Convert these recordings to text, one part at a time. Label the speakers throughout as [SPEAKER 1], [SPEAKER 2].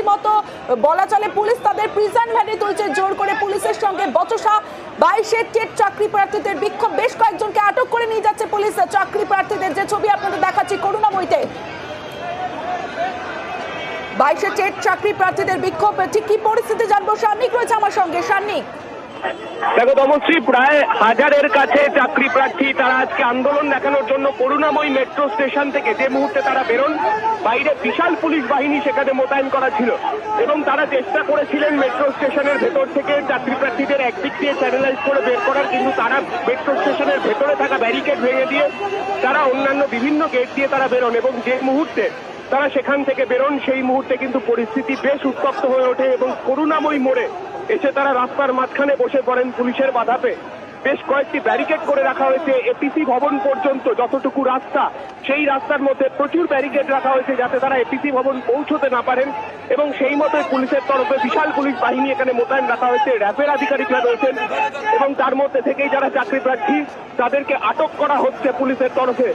[SPEAKER 1] রীতিমতো বলা চলে পুলিশ তাদের প্রিজন ভ্যানে তুলছে জোর করে, পুলিশের সঙ্গে বচসা। 22 টেট চাকরি প্রার্থীদের বিক্ষোভ, বেশ কয়েকজনকে আটক করে নিয়ে যাচ্ছে পুলিশ। চাকরি প্রার্থীদের যে ছবি আপনাদের দেখাচ্ছি করুণাময়ীতে, 22 টেট চাকরি প্রার্থীদের বিক্ষোভ। ঠিক কি পরিস্থিতি জানবো, সান্নিক রয়েছে আমার সঙ্গে। সান্নিক,
[SPEAKER 2] দেখো তমশ্রী, প্রায় হাজারের কাছে চাকরি প্রার্থী তারা আজকে আন্দোলন দেখানোর জন্য করুণাময়ী মেট্রো স্টেশন থেকে যে মুহূর্তে তারা বেরোন, বাইরে বিশাল পুলিশ বাহিনী সেখানে মোতায়েন করা ছিল এবং তারা চেষ্টা করেছিলেন মেট্রো স্টেশনের ভেতর থেকে চাকরি প্রার্থীদের একদিক দিয়ে চ্যানেলাইজ করে বের করার, কিন্তু তারা মেট্রো স্টেশনের ভেতরে থাকা ব্যারিকেড ভেঙে দিয়ে তারা অন্যান্য বিভিন্ন গেট দিয়ে তারা বেরোন এবং যে মুহূর্তে তারা সেখান থেকে বেরোন সেই মুহূর্তে কিন্তু পরিস্থিতি বেশ উত্তপ্ত হয়ে ওঠে এবং করুণাময়ী মোড়ে এসে তারা রাস্তার মাঝখানে বসে পড়েন পুলিশের বাধাতে। বেশ কয়েকটি ব্যারিকেড করে রাখা হয়েছে এপিসি ভবন পর্যন্ত, যতটুকু রাস্তা সেই রাস্তার মধ্যে প্রচুর ব্যারিকেড রাখা হয়েছে যাতে তারা এপিসি ভবন পৌঁছতে না পারেন এবং সেই মতোই পুলিশের তরফে বিশাল পুলিশ বাহিনী এখানে মোতায়েন রাখা হয়েছে, র্যাবের আধিকারিকরা রয়েছেন এবং তার মধ্যে থেকেই যারা চাকরি প্রার্থী তাদেরকে আটক করা হচ্ছে পুলিশের তরফে,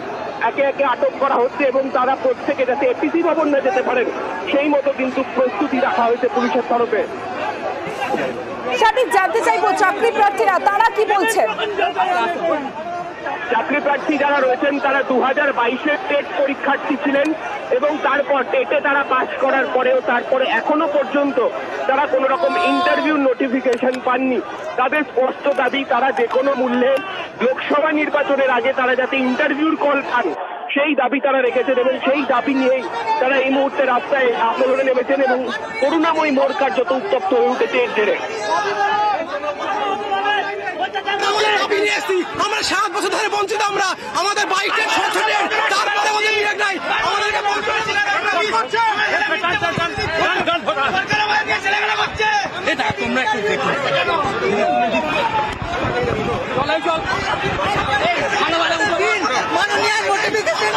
[SPEAKER 2] একে একে আটক করা হচ্ছে এবং তারা প্রত্যেকে যাতে এপিসি ভবন না যেতে পারেন সেই মতো কিন্তু প্রস্তুতি রাখা হয়েছে পুলিশের তরফে।
[SPEAKER 1] সঠিক জানতে চাইবো চাকরি প্রার্থীরা তারা কি বলছেন।
[SPEAKER 2] চাকরি প্রার্থী যারা রয়েছেন তারা 2022-এর টেট পরীক্ষার্থী ছিলেন এবং তারপর টেটে তারা পাস করার পরেও তারপরে এখনো পর্যন্ত তারা কোনো রকম ইন্টারভিউ নোটিফিকেশন পাননি। তাদের স্পষ্ট দাবি তারা যে কোনো মূল্যে লোকসভা নির্বাচনের আগে তারা যাতে ইন্টারভিউর কল পান সেই দাবি তারা রেখেছেন এবং সেই দাবি নিয়েই তারা এই মুহূর্তে রাস্তায় আন্দোলনে নেমেছেন এবং করুণাময়ী মোড় কার্যত উত্তপ্ত হয়ে উঠেছে এর জেরে।
[SPEAKER 3] আমরা 7 বছর ধরে বঞ্চিত, আমরা আমাদের বাইকটা তারপরে আমাদের নিয়োগ নাই, আমাদেরকে তোমরা একটু দেখো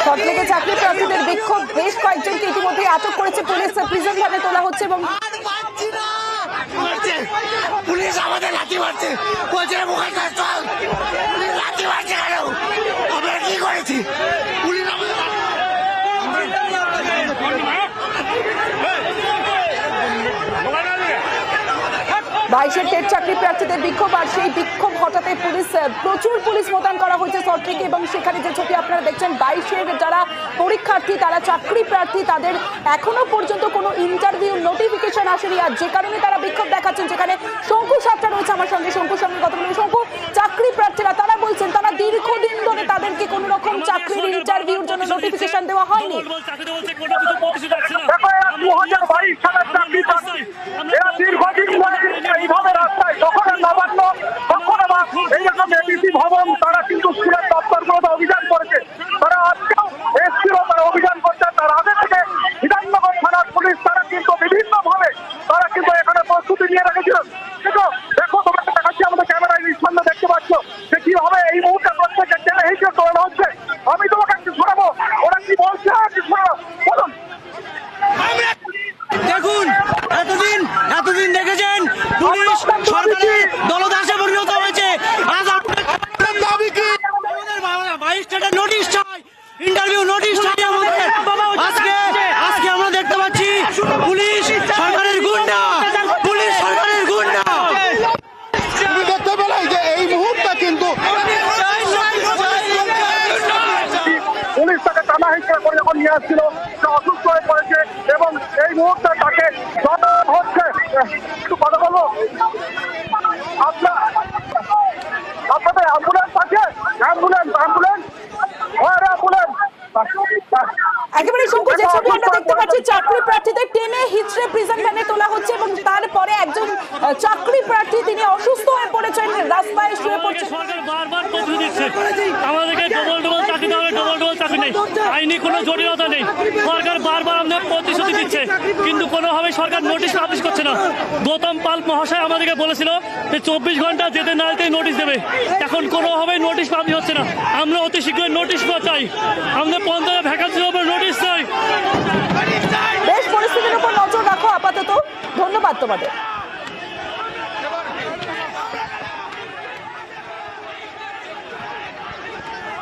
[SPEAKER 1] সবথেকে চাকরি প্রার্থীদের বিক্ষোভ, বেশ কয়েকজনকে ইতিমধ্যে আটক করেছে পুলিশ, প্রিজন ভ্যানে তোলা হচ্ছে এবং
[SPEAKER 3] পুলিশ আমাদের লাঠি মারছে, বলছে মুখে চল, পুলিশ লাঠি মারছে কেন, আমরা কি করেছি? পুলিশ
[SPEAKER 1] 22 টেট চাকরি প্রার্থীদের বিক্ষোভ, আর সেই বিক্ষোভ হঠাতে প্রচুর পুলিশ মোতায়েন করা হয়েছে সল্টলেকে এবং সেখানে যে ছবি আপনারা দেখছেন 22-এর যারা পরীক্ষার্থী তারা চাকরি প্রার্থী তাদের এখনো পর্যন্ত কোনো ইন্টারভিউ নোটিফিকেশন আসেনি, আর যে কারণে তারা বিক্ষোভ দেখাচ্ছেন। যেখানে শঙ্কু সাতটা রয়েছে আমার সঙ্গে, শঙ্কুর সঙ্গে কথা বলবো। শঙ্কু, চাকরি প্রার্থীরা তারা বলছেন তারা দীর্ঘদিন ধরে তাদেরকে কোনো রকম চাকরির ইন্টারভিউর জন্য নোটিফিকেশন দেওয়া হয়নি।
[SPEAKER 4] এইভাবে রাস্তায় যখন নবান্ন তখন আবার এইরকম এপিসি ভবন তারা কিন্তু স্কুলের দপ্তরগুলোতে অভিযান করেছে, তারা আজকেও এসছিল, তারা অভিযান করছে। তার আগে থেকে বিধাননগর থানার পুলিশ তারা কিন্তু বিভিন্ন ভাবে তারা কিন্তু এখানে প্রস্তুতি নিয়ে রেখেছিল। দেখো তোমাকে দেখাচ্ছি, আমাদের ক্যামেরায় সামনে দেখতে পাচ্ছ যে কিভাবে এই মুহূর্তে প্রত্যেকের টেনে হিসেবে করানো হচ্ছে। আমি তোমাকে একটু শোনাবো ওরা কি বলছে, একটু শোনাবো, বলুন।
[SPEAKER 3] দেখুন, এতদিন দেখেছেন পুলিশ সরকারের দলদাসে পরিণত হয়েছে। আজ আপনাদের দাবি কি? আমাদের 22 টেটের নোটিশ চাই, ইন্টারভিউ নোটিশ চাই আমাদের। আজকে আমরা দেখতে পাচ্ছি পুলিশ সরকারের গুন্ডা, পুলিশ সরকারের গুন্ডা। দেখতে পেলাই যে এই মুহূর্তে কিন্তু
[SPEAKER 4] পুলিশ তাকে টানা হিসেবে করে যখন নিয়ে আসছিল সে অসুস্থ হয়ে পড়েছে এবং এই মুহূর্তে তাকে হচ্ছে। একটু কথা বলবো, আপনাদের অ্যাম্বুলেন্স আছে? অ্যাম্বুলেন্স
[SPEAKER 1] একেবারে শঙ্কু, যে ছবি আমরা দেখতে পাচ্ছি চাকরি প্রার্থীদের টেনে হিচড়ে প্রিজন ভ্যানে তোলা হচ্ছে এবং তারপরে একজন চাকরি প্রার্থী তিনি অসুস্থ হয়ে পড়েছেন, রাস্তায় শুয়ে পড়ছেন।
[SPEAKER 5] সরকার বারবার প্রতিশ্রুতি দিচ্ছে আমাদেরকে ডবল চাকরি দেওয়া, ডবল চাকরি নেই, আইনি কোনো জটিলতা নেই। সরকার বারবার আমাদের প্রতিশ্রুতি দিচ্ছে কিন্তু কোনোভাবে সরকার নোটিশ পাবলিশ করছে না। গৌতম পাল মহাশয় আমাদেরকে বলেছিল যে 24 ঘন্টা যেতে না যেতে নোটিশ দেবে, এখন কোনোভাবে নোটিশ পাবলিশ হচ্ছে না। আমরা অতি শীঘ্রই নোটিশ চাই, আমাদের 15 ভ্যাকান্সির উপর নোটিশ চাই।
[SPEAKER 1] বেশ, পরিস্থিতির উপর নজর রাখো আপাতত। ধন্যবাদ তোমাদের।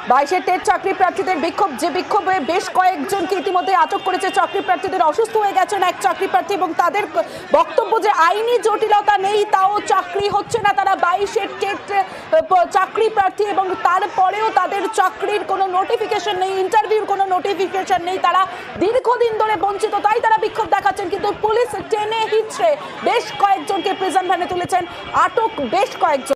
[SPEAKER 1] 22 22-এর টেট চাকরি প্রার্থীদের বিক্ষোভ, যে বিক্ষোভে বেশ কয়েকজনকে ইতিমধ্যে আটক করেছে চাকরি প্রার্থীদের। অসুস্থ হয়ে গেছেন এক চাকরি প্রার্থী এবং তাদের বক্তব্য যে আইনি জটিলতা নেই, তাও চাকরি হচ্ছে না। তারা 22-এর টেট চাকরি প্রার্থী এবং তারপরেও তাদের চাকরির কোনো নোটিফিকেশন নেই, ইন্টারভিউর কোনো নোটিফিকেশন নেই, তারা দীর্ঘদিন ধরে বঞ্চিত, তাই তারা বিক্ষোভ দেখাচ্ছেন। কিন্তু পুলিশ টেনে হিচড়ে বেশ কয়েকজনকে প্রিজন ভ্যানে তুলেছেন, আটক বেশ কয়েকজন।